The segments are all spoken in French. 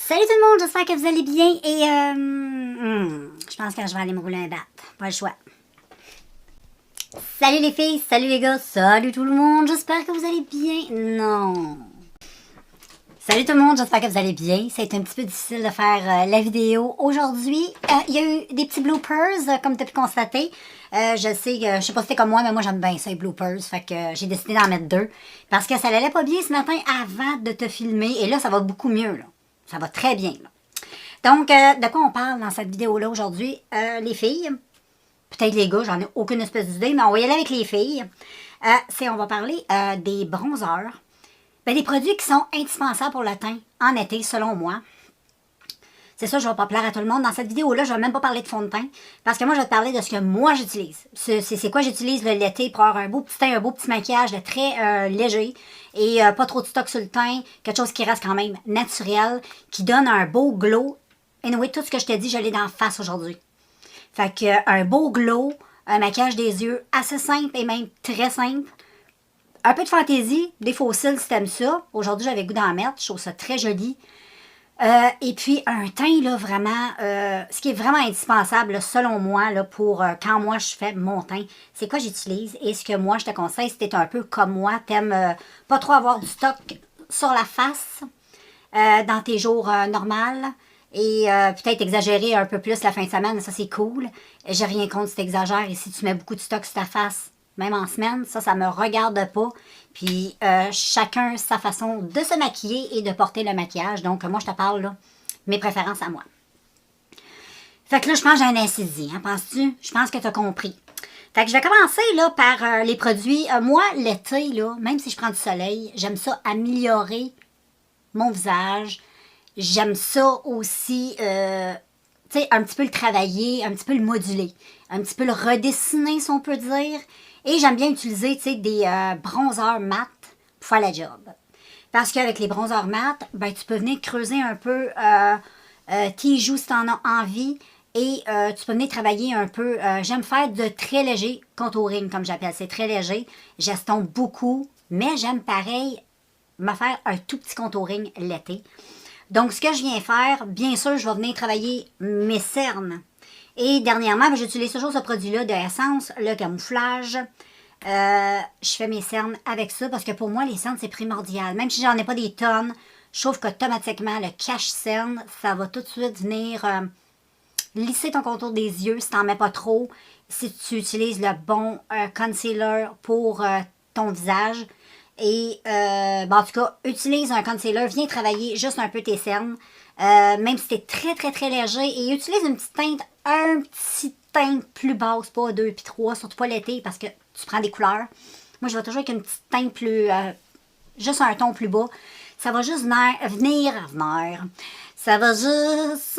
Salut tout le monde, j'espère que vous allez bien et je pense que je vais aller me rouler un bat, pas le choix. Salut les filles, salut les gars, salut tout le monde, j'espère que vous allez bien. Non. Salut tout le monde, j'espère que vous allez bien. C'est un petit peu difficile de faire la vidéo aujourd'hui. Il y a eu des petits bloopers, comme tu as pu constater. Je sais que, je sais pas si c'est comme moi, mais moi j'aime bien ça, les bloopers. Fait que j'ai décidé d'en mettre 2. Parce que ça n'allait pas bien ce matin avant de te filmer. Et là, ça va beaucoup mieux, là. Ça va très bien, là. Donc, de quoi on parle dans cette vidéo-là aujourd'hui? Les filles. Peut-être les gars, j'en ai aucune espèce d'idée, mais on va y aller avec les filles. On va parler des bronzers. Ben, des produits qui sont indispensables pour le teint en été, selon moi. C'est ça, je ne vais pas plaire à tout le monde. Dans cette vidéo-là, je ne vais même pas parler de fond de teint. Parce que moi, je vais te parler de ce que moi, j'utilise. C'est quoi j'utilise l'été pour avoir un beau petit teint, un beau petit maquillage très léger. Et pas trop de stock sur le teint. Quelque chose qui reste quand même naturel. Qui donne un beau glow. Anyway, tout ce que je t'ai dit, je l'ai dans la face aujourd'hui. Fait que un beau glow, un maquillage des yeux assez simple et même très simple. Un peu de fantaisie, des fossiles si t'aimes ça. Aujourd'hui, j'avais goût d'en mettre. Je trouve ça très joli. Et puis, un teint, là, vraiment, ce qui est vraiment indispensable, là, selon moi, là, pour quand moi, je fais mon teint, c'est quoi j'utilise. Et ce que moi, je te conseille, si t'es un peu comme moi, t'aimes pas trop avoir du stock sur la face dans tes jours normaux. Et peut-être exagérer un peu plus la fin de semaine, ça c'est cool. J'ai rien contre si t'exagères et si tu mets beaucoup de stock sur ta face, même en semaine, ça me regarde pas. Puis chacun sa façon de se maquiller et de porter le maquillage. Donc moi je te parle là, mes préférences à moi. Fait que là je pense que j'ai un incisier, hein, penses-tu? Je pense que tu as compris. Fait que je vais commencer là par les produits. Moi l'été là, même si je prends du soleil, j'aime ça améliorer mon visage. J'aime ça aussi, tu sais, un petit peu le travailler, un petit peu le moduler, un petit peu le redessiner, si on peut dire. Et j'aime bien utiliser, tu sais, des bronzers mat pour faire la job. Parce qu'avec les bronzers mat, ben, tu peux venir creuser un peu tes joues si tu en as envie. Et tu peux venir travailler un peu. J'aime faire de très léger contouring, comme j'appelle. C'est très léger. J'estompe beaucoup. Mais j'aime pareil me faire un tout petit contouring l'été. Donc, ce que je viens faire, bien sûr, je vais venir travailler mes cernes. Et dernièrement, j'utilise toujours ce produit-là de Essence, le camouflage. Je fais mes cernes avec ça parce que pour moi, les cernes, c'est primordial. Même si j'en ai pas des tonnes, je trouve qu'automatiquement, le cache-cerne, ça va tout de suite venir lisser ton contour des yeux si tu n'en mets pas trop. Si tu utilises le bon concealer pour ton visage. Et, en tout cas, utilise un concealer, viens travailler juste un peu tes cernes, même si c'est très, très, très léger. Et utilise une petite teinte, un petit teinte plus basse, pas 2 puis 3, surtout pas l'été, parce que tu prends des couleurs. Moi, je vais toujours avec une petite teinte plus, juste un ton plus bas. Ça va juste venir. Ça va juste...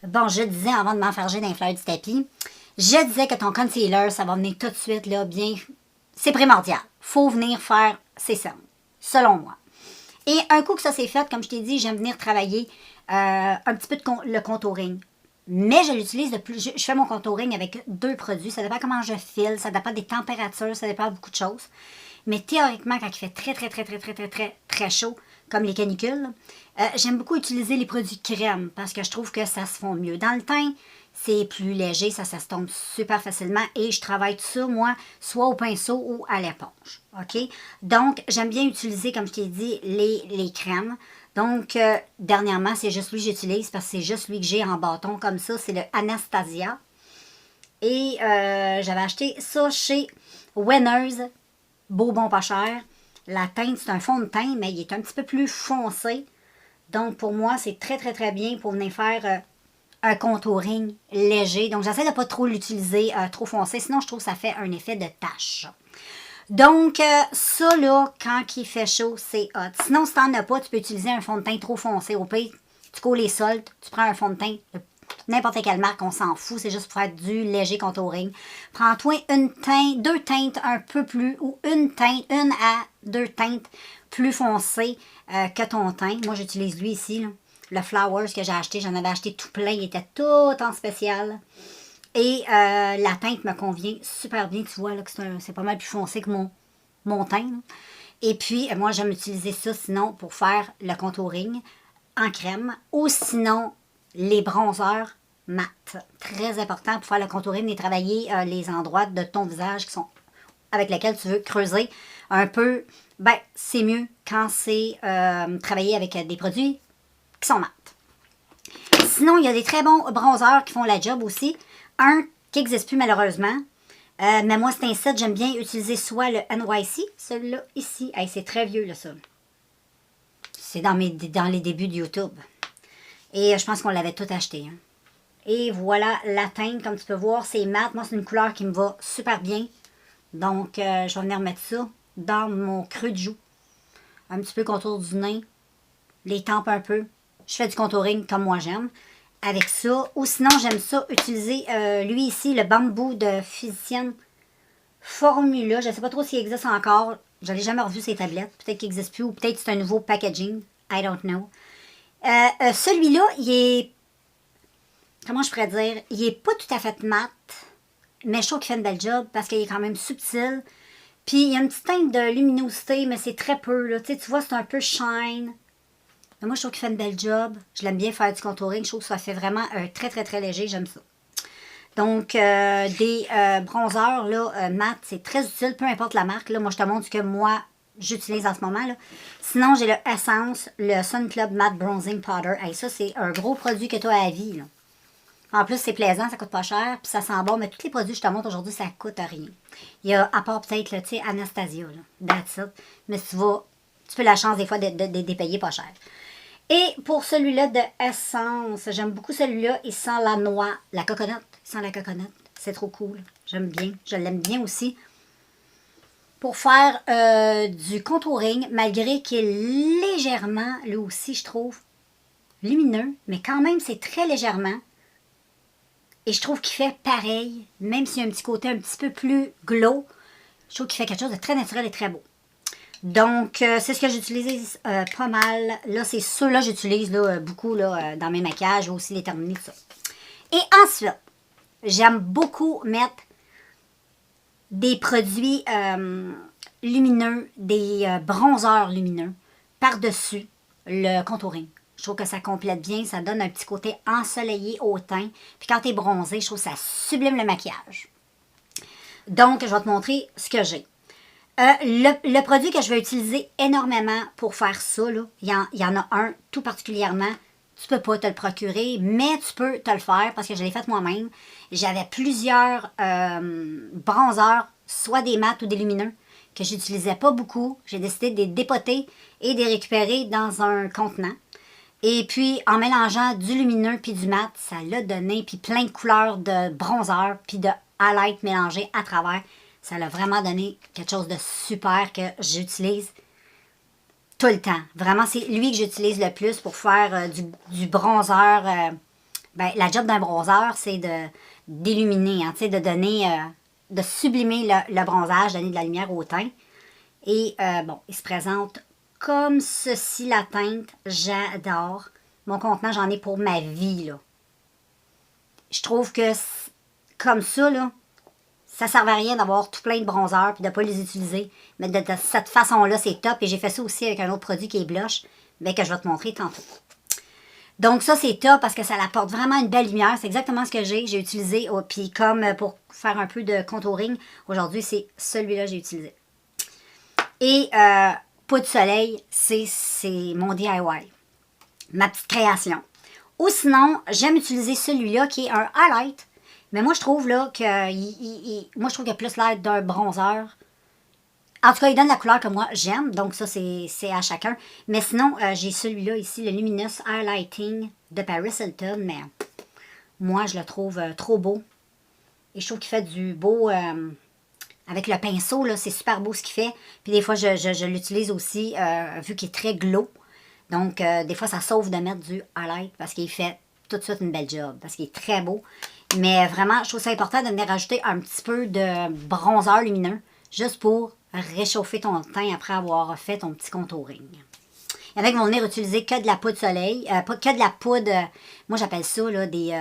Bon, je disais, avant de m'enfarger dans les fleurs du tapis, je disais que ton concealer, ça va venir tout de suite, là, bien... C'est primordial. Faut venir faire ses cernes, selon moi. Et un coup que ça c'est fait, comme je t'ai dit, j'aime venir travailler un petit peu le contouring. Mais je l'utilise de plus. Je fais mon contouring avec 2 produits. Ça dépend comment je file, ça dépend des températures, ça dépend de beaucoup de choses. Mais théoriquement, quand il fait très, très, très, très, très, très, très, très chaud, comme les canicules, j'aime beaucoup utiliser les produits crème parce que je trouve que ça se fond mieux. Dans le teint, c'est plus léger, ça s'estompe super facilement et je travaille tout ça, moi, soit au pinceau ou à l'éponge. OK? Donc, j'aime bien utiliser, comme je t'ai dit, les crèmes. Donc, dernièrement, c'est juste lui que j'utilise parce que c'est juste lui que j'ai en bâton comme ça. C'est le Anastasia. Et j'avais acheté ça chez Winners. Beau, bon, pas cher. La teinte, c'est un fond de teint, mais il est un petit peu plus foncé. Donc, pour moi, c'est très, très, très bien pour venir faire un contouring léger. Donc, j'essaie de ne pas trop l'utiliser trop foncé. Sinon, je trouve que ça fait un effet de tache. Donc, ça, là, quand il fait chaud, c'est hot. Sinon, si tu n'en as pas, tu peux utiliser un fond de teint trop foncé. Au pire, tu coules les soldes, tu prends un fond de teint de n'importe quelle marque, on s'en fout. C'est juste pour faire du léger contouring. Prends-toi une teinte, 2 teintes un peu plus, ou une teinte, 1 à 2 teintes plus foncées que ton teint. Moi, j'utilise lui ici, là. Le Flowers que j'ai acheté, j'en avais acheté tout plein, il était tout en spécial. Et la teinte me convient super bien, tu vois, là, que c'est pas mal plus foncé que mon teint. Là. Et puis, moi, j'aime utiliser ça sinon pour faire le contouring. en crème. Ou sinon, les bronzers mat. Très important pour faire le contouring et travailler les endroits de ton visage qui sont avec lesquels tu veux creuser un peu. Ben, c'est mieux quand c'est travailler avec des produits qui sont mat. Sinon, il y a des très bons bronzers qui font la job aussi. Un qui n'existe plus malheureusement. Mais moi, c'est un site, j'aime bien utiliser soit le NYC, celui-là ici. Hey, c'est très vieux, là, ça. C'est dans les débuts de YouTube. Et je pense qu'on l'avait tout acheté. Hein. Et voilà la teinte, comme tu peux voir, c'est mat. Moi, c'est une couleur qui me va super bien. Donc, je vais venir mettre ça dans mon creux de joue. Un petit peu contour du nez. Les tempes un peu. Je fais du contouring comme moi j'aime. Avec ça. Ou sinon, j'aime ça utiliser, lui ici, le bambou de Physicienne Formula. Je ne sais pas trop s'il existe encore. Je n'ai jamais revu ces tablettes. Peut-être qu'il n'existe plus ou peut-être c'est un nouveau packaging. I don't know. Celui-là, il est... Comment je pourrais dire? Il est pas tout à fait mat. Mais je trouve qu'il fait une belle job parce qu'il est quand même subtil. Puis il y a une petite teinte de luminosité, mais c'est très peu. Là. Tu vois, c'est un peu shine. Mais moi, je trouve qu'il fait une belle job. Je l'aime bien faire du contouring. Je trouve que ça fait vraiment très, très, très léger. J'aime ça. Donc, des bronzers là, mat, c'est très utile, peu importe la marque. Là. Moi, je te montre ce que moi, j'utilise en ce moment. Là. Sinon, j'ai le Essence, le Sun Club Matte Bronzing Powder. Hey, ça, c'est un gros produit que tu as à vie. Là. En plus, c'est plaisant, ça coûte pas cher, puis ça sent bon. Mais tous les produits que je te montre aujourd'hui, ça coûte rien. Il y a, à part peut-être, tu sais, Anastasia, là. That's it. Mais si tu vas, tu peux la chance des fois de payer pas cher. Et pour celui-là de Essence, j'aime beaucoup celui-là. Il sent la noix, la coconut. Il sent la coconut. C'est trop cool. J'aime bien. Je l'aime bien aussi. Pour faire du contouring, malgré qu'il est légèrement, lui aussi, je trouve, lumineux. Mais quand même, c'est très légèrement. Et je trouve qu'il fait pareil, même s'il y a un petit côté un petit peu plus glow. Je trouve qu'il fait quelque chose de très naturel et très beau. Donc, c'est ce que j'utilise pas mal. Là, c'est ceux-là que j'utilise beaucoup là, dans mes maquillages. Je vais aussi les terminer, tout ça. Et ensuite, j'aime beaucoup mettre des produits lumineux, des bronzers lumineux par-dessus le contouring. Je trouve que ça complète bien, ça donne un petit côté ensoleillé au teint. Puis quand tu es bronzé, je trouve que ça sublime le maquillage. Donc, je vais te montrer ce que j'ai. Le produit que je vais utiliser énormément pour faire ça, là, il y en a un tout particulièrement. Tu peux pas te le procurer, mais tu peux te le faire parce que je l'ai fait moi-même. J'avais plusieurs bronzers, soit des mats ou des lumineux, que j'utilisais pas beaucoup. J'ai décidé de les dépoter et de les récupérer dans un contenant. Et puis, en mélangeant du lumineux puis du mat, ça l'a donné, puis plein de couleurs de bronzer puis de highlight mélangés à travers. Ça l'a vraiment donné quelque chose de super que j'utilise tout le temps. Vraiment, c'est lui que j'utilise le plus pour faire du bronzer. Ben, la job d'un bronzer, c'est d'illuminer, hein, de donner, de sublimer le bronzage, donner de la lumière au teint. Et bon, il se présente comme ceci, la teinte. J'adore. Mon contenant, j'en ai pour ma vie, là. Je trouve que, comme ça, là, ça ne servait à rien d'avoir tout plein de bronzers et de ne pas les utiliser. Mais de cette façon-là, c'est top. Et j'ai fait ça aussi avec un autre produit qui est blush, mais que je vais te montrer tantôt. Donc ça, c'est top parce que ça apporte vraiment une belle lumière. C'est exactement ce que j'ai utilisé. Oh, puis comme pour faire un peu de contouring, aujourd'hui, c'est celui-là que j'ai utilisé. Et poudre de soleil, c'est mon DIY. Ma petite création. Ou sinon, j'aime utiliser celui-là qui est un highlight. Mais moi, je trouve là que moi, je trouve qu'il a plus l'air d'un bronzer. En tout cas, il donne la couleur que moi, j'aime. Donc ça, c'est à chacun. Mais sinon, j'ai celui-là ici, le Luminous Highlighting de Paris Hilton. Mais moi, je le trouve trop beau. Et je trouve qu'il fait du beau... avec le pinceau, là, c'est super beau ce qu'il fait. Puis des fois, je l'utilise aussi, vu qu'il est très glow. Donc, des fois, ça sauve de mettre du highlight parce qu'il fait tout de suite une belle job. Parce qu'il est très beau. Mais vraiment, je trouve ça important de venir rajouter un petit peu de bronzer lumineux. Juste pour réchauffer ton teint après avoir fait ton petit contouring. Il y en a qui vont venir utiliser que de la poudre soleil. Pas que de la poudre, moi j'appelle ça là, du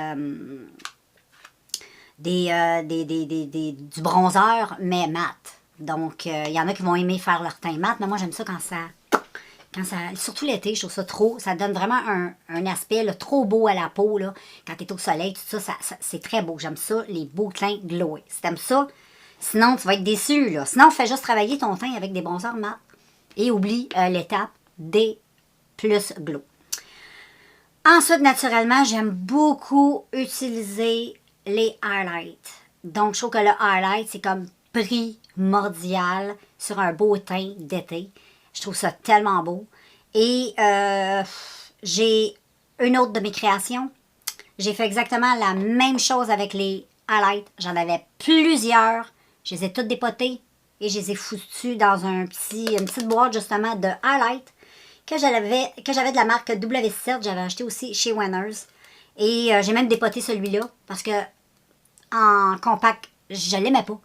bronzer, mais mat. Donc, il y en a qui vont aimer faire leur teint mat, mais moi j'aime ça quand surtout l'été, je trouve ça trop, ça donne vraiment un aspect là, trop beau à la peau, là, quand tu es au soleil, tout ça, c'est très beau. J'aime ça, les beaux teints glowés. Si t'aimes ça, sinon tu vas être déçu, là. Sinon, fais juste travailler ton teint avec des bronzers mat. Et oublie l'étape des plus glow. Ensuite, naturellement, j'aime beaucoup utiliser les highlights. Donc, je trouve que le highlight, c'est comme primordial sur un beau teint d'été. Je trouve ça tellement beau. Et j'ai une autre de mes créations. J'ai fait exactement la même chose avec les highlights. J'en avais plusieurs. Je les ai toutes dépotées et je les ai foutues dans une petite boîte justement de highlights que j'avais de la marque W7. J'avais acheté aussi chez Winners. Et j'ai même dépoté celui-là parce que en compact, je ne l'aimais pas.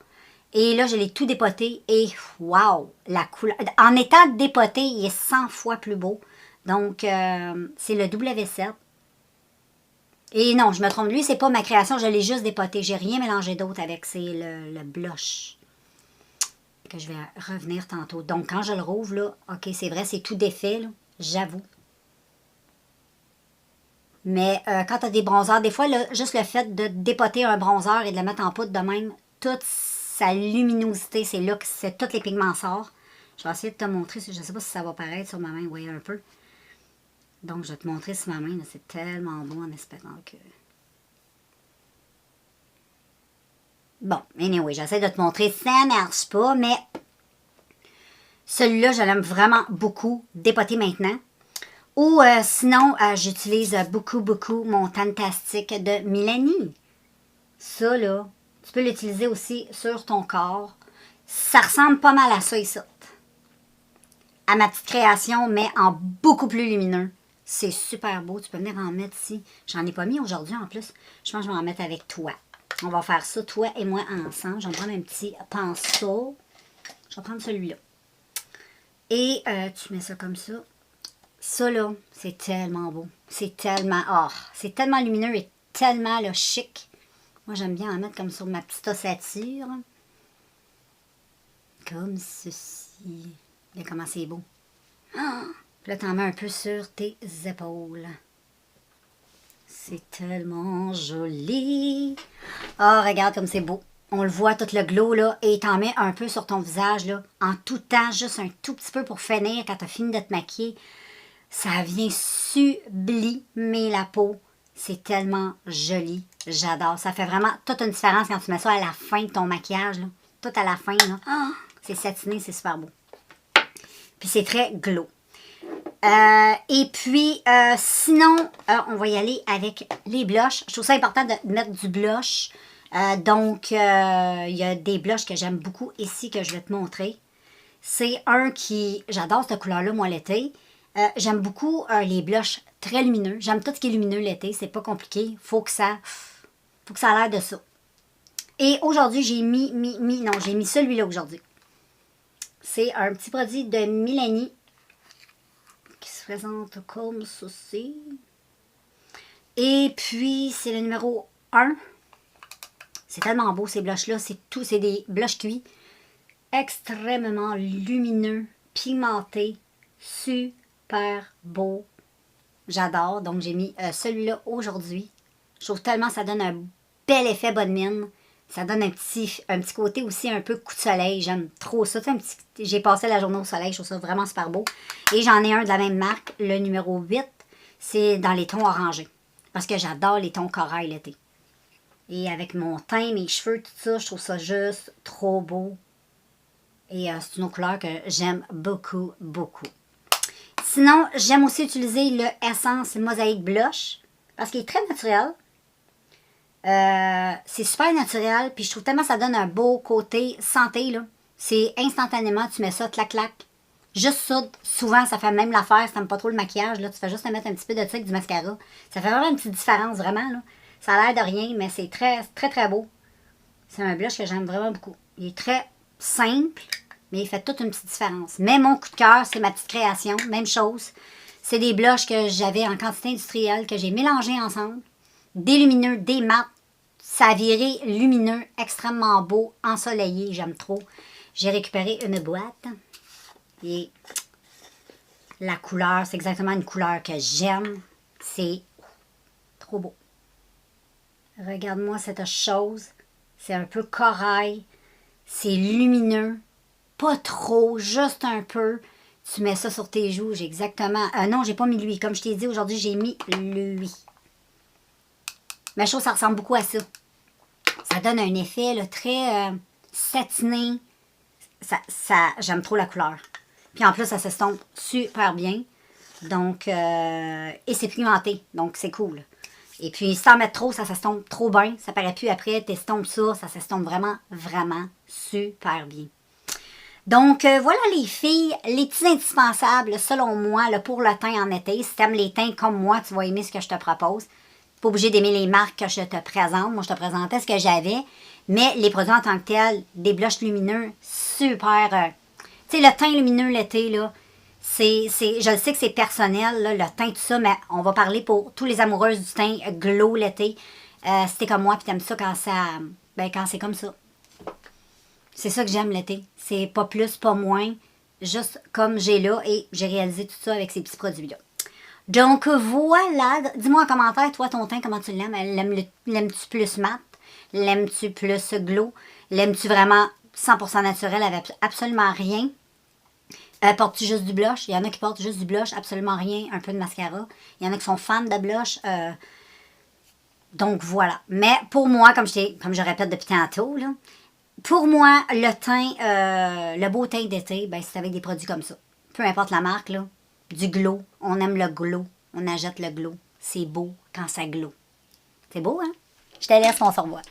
Et là, je l'ai tout dépoté et wow, la couleur. En étant dépoté, il est 100 fois plus beau. Donc, c'est le W7. Et non, je me trompe, lui, c'est pas ma création, je l'ai juste dépoté. J'ai rien mélangé d'autre avec, c'est le blush que je vais revenir tantôt. Donc, quand je le rouvre, là, ok, c'est vrai, c'est tout défait, là, j'avoue. Mais quand tu as des bronzers, des fois, là, juste le fait de dépoter un bronzer et de le mettre en poudre de même, toute sa luminosité, c'est là que tous les pigments sortent. Je vais essayer de te montrer, je ne sais pas si ça va paraître sur ma main, vous voyez un peu. Donc, je vais te montrer sur ma main, c'est tellement beau en espérant que... Bon, anyway, j'essaie de te montrer, ça marche pas, mais celui-là, je l'aime vraiment beaucoup, dépoté maintenant. Ou sinon, j'utilise beaucoup mon Tantastic de Milani. Ça, là, tu peux l'utiliser aussi sur ton corps. Ça ressemble pas mal à ça ici. À ma petite création, mais en beaucoup plus lumineux. C'est super beau. Tu peux venir en mettre ici. J'en ai pas mis aujourd'hui en plus. Je pense que je vais en mettre avec toi. On va faire ça, toi et moi, ensemble. Je vais prendre un petit pinceau. Je vais prendre celui-là. Et tu mets ça comme ça. Ça, là, c'est tellement beau. C'est tellement... Oh, c'est tellement lumineux et tellement là, chic. Moi, j'aime bien en mettre comme sur ma petite ossature. Comme ceci. Regarde comment c'est beau. Oh, puis là, t'en mets un peu sur tes épaules. C'est tellement joli. Oh, regarde comme c'est beau. On le voit, tout le glow, là. Et t'en mets un peu sur ton visage, là. En tout temps, juste un tout petit peu pour finir quand t'as fini de te maquiller. Ça vient sublimer la peau. C'est tellement joli. J'adore. Ça fait vraiment toute une différence quand tu mets ça à la fin de ton maquillage. Là. Tout à la fin. Là. Oh, c'est satiné, c'est super beau. Puis c'est très glow. Et puis, sinon, on va y aller avec les blushs. Je trouve ça important de mettre du blush. Donc, il y a des blushs que j'aime beaucoup ici que je vais te montrer. C'est un qui... J'adore cette couleur-là, moi, l'été. J'aime beaucoup les blushs très lumineux. J'aime tout ce qui est lumineux l'été. C'est pas compliqué. Faut que ça a l'air de ça. Et aujourd'hui, j'ai mis celui-là aujourd'hui. C'est un petit produit de Milani qui se présente comme ceci. Et puis, c'est le numéro 1. C'est tellement beau, ces blushs-là. C'est des blushs cuits extrêmement lumineux, pigmentés, super beau. J'adore. Donc, j'ai mis celui-là aujourd'hui. Je trouve tellement que ça donne un bel effet bonne mine. Ça donne un petit côté aussi un peu coup de soleil. J'aime trop ça. J'ai passé la journée au soleil. Je trouve ça vraiment super beau. Et j'en ai un de la même marque. Le numéro 8. C'est dans les tons orangés. Parce que j'adore les tons corail l'été. Et avec mon teint, mes cheveux, tout ça, je trouve ça juste trop beau. Et c'est une autre couleur que j'aime beaucoup, beaucoup. Sinon, j'aime aussi utiliser le Essence Mosaïque Blush. Parce qu'il est très naturel. C'est super naturel. Puis je trouve tellement que ça donne un beau côté santé. Là. C'est instantanément, tu mets ça, clac, clac. Juste ça, souvent, ça fait même l'affaire si t'aimes pas trop le maquillage. Là, tu fais juste te mettre un petit peu de ça avec du mascara. Ça fait vraiment une petite différence, vraiment. Là. Ça a l'air de rien, mais c'est très, très, très beau. C'est un blush que j'aime vraiment beaucoup. Il est très simple, mais il fait toute une petite différence. Mais mon coup de cœur, c'est ma petite création. Même chose. C'est des blushs que j'avais en quantité industrielle, que j'ai mélangés ensemble. Des lumineux, des mats. Ça a viré lumineux, extrêmement beau, ensoleillé. J'aime trop. J'ai récupéré une boîte. Et La couleur, c'est exactement une couleur que j'aime. C'est trop beau. Regarde-moi cette chose. C'est un peu corail. C'est lumineux. Pas trop, juste un peu. Tu mets ça sur tes joues. J'ai exactement... non, j'ai pas mis lui. Comme je t'ai dit, aujourd'hui, j'ai mis lui. Ma chose, ça ressemble beaucoup à ça. Ça donne un effet là, très satiné. J'aime trop la couleur. Puis en plus, ça s'estompe super bien. Donc, et c'est pigmenté. Donc, c'est cool. Et puis, si t'en mets trop, ça s'estompe trop bien. Ça paraît plus après. T'estompes ça s'estompe vraiment, vraiment super bien. Donc, voilà les filles, les petits indispensables, selon moi, là, pour le teint en été. Si t'aimes les teints comme moi, tu vas aimer ce que je te propose. Pas obligé d'aimer les marques que je te présente. Moi, je te présentais ce que j'avais. Mais les produits en tant que tels, des blushs lumineux, super... tu sais, le teint lumineux l'été, là, je le sais que c'est personnel, là, le teint, tout ça, mais on va parler pour tous les amoureuses du teint glow l'été. Si t'es comme moi, puis t'aimes ça quand quand c'est comme ça. C'est ça que j'aime l'été. C'est pas plus, pas moins. Juste comme j'ai là, et j'ai réalisé tout ça avec ces petits produits-là. Donc voilà, dis-moi en commentaire, toi, ton teint, comment tu l'aimes? L'aimes-tu plus mat? L'aimes-tu plus glow? L'aimes-tu vraiment 100% naturel avec absolument rien? Portes-tu juste du blush? Il y en a qui portent juste du blush, absolument rien, un peu de mascara. Il y en a qui sont fans de blush. Donc voilà. Mais pour moi, comme je répète depuis tantôt, là, pour moi, le teint, le beau teint d'été, ben, c'est avec des produits comme ça. Peu importe la marque, là. Du glow. On aime le glow. On achète le glow. C'est beau quand ça glow. C'est beau, hein? Je te laisse, on se revoit.